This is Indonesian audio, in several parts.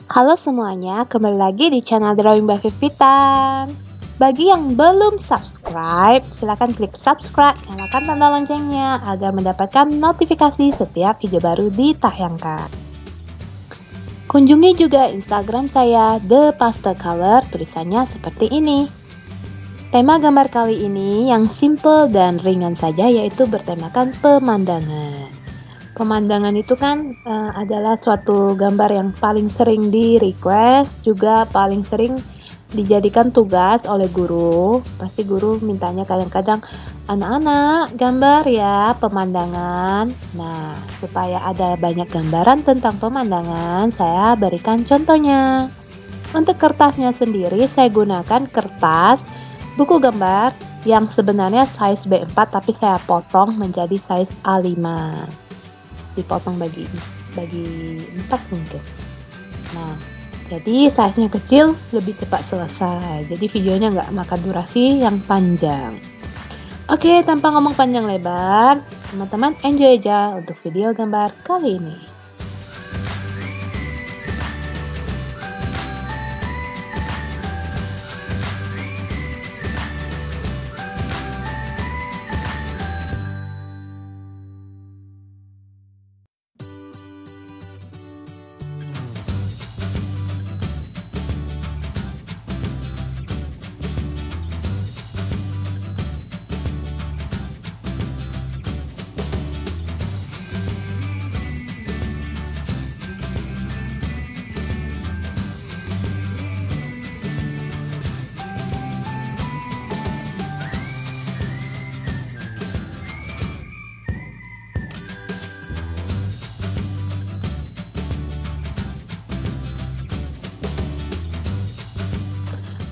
Halo semuanya, kembali lagi di channel Drawing by Vivitan. Bagi yang belum subscribe, silahkan klik subscribe, nyalakan tanda loncengnya agar mendapatkan notifikasi setiap video baru ditayangkan. Kunjungi juga Instagram saya, The Pastel Color, tulisannya seperti ini. Tema gambar kali ini yang simple dan ringan saja, yaitu bertemakan pemandangan. Pemandangan itu kan adalah suatu gambar yang paling sering di request, juga paling sering dijadikan tugas oleh guru. Pasti guru mintanya kadang-kadang, anak-anak gambar ya pemandangan. Nah, supaya ada banyak gambaran tentang pemandangan, saya berikan contohnya. Untuk kertasnya sendiri saya gunakan kertas buku gambar yang sebenarnya size B4 tapi saya potong menjadi size A5. Dipotong bagi 4 mungkin. Nah, jadi size-nya kecil lebih cepat selesai. Jadi videonya nggak makan durasi yang panjang. Oke, tanpa ngomong panjang lebar, teman-teman enjoy aja untuk video gambar kali ini.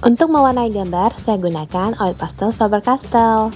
Untuk mewarnai gambar, saya gunakan oil pastel Faber-Castell.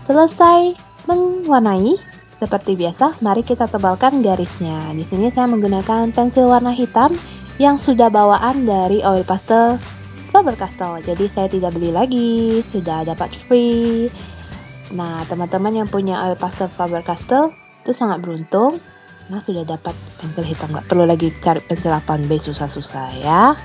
Selesai mewarnai, seperti biasa, mari kita tebalkan garisnya. Di sini saya menggunakan pensil warna hitam yang sudah bawaan dari oil pastel Faber-Castell. Jadi saya tidak beli lagi, sudah dapat free. Nah, teman-teman yang punya oil pastel Faber-Castell itu sangat beruntung. Nah, sudah dapat pensil hitam, nggak perlu lagi cari pensil 8B susah-susah ya.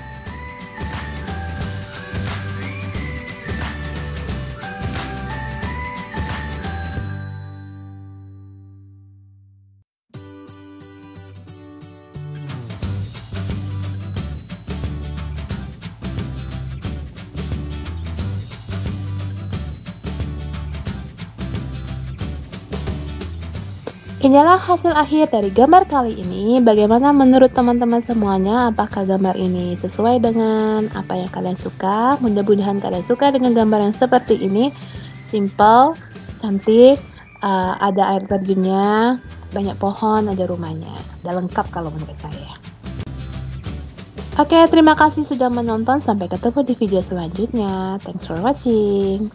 Inilah hasil akhir dari gambar kali ini. Bagaimana menurut teman-teman semuanya? Apakah gambar ini sesuai dengan apa yang kalian suka? Mudah-mudahan kalian suka dengan gambar yang seperti ini. Simple, cantik, ada air terjunnya, banyak pohon, ada rumahnya. Udah lengkap kalau menurut saya. Oke, terima kasih sudah menonton. Sampai ketemu di video selanjutnya. Thanks for watching.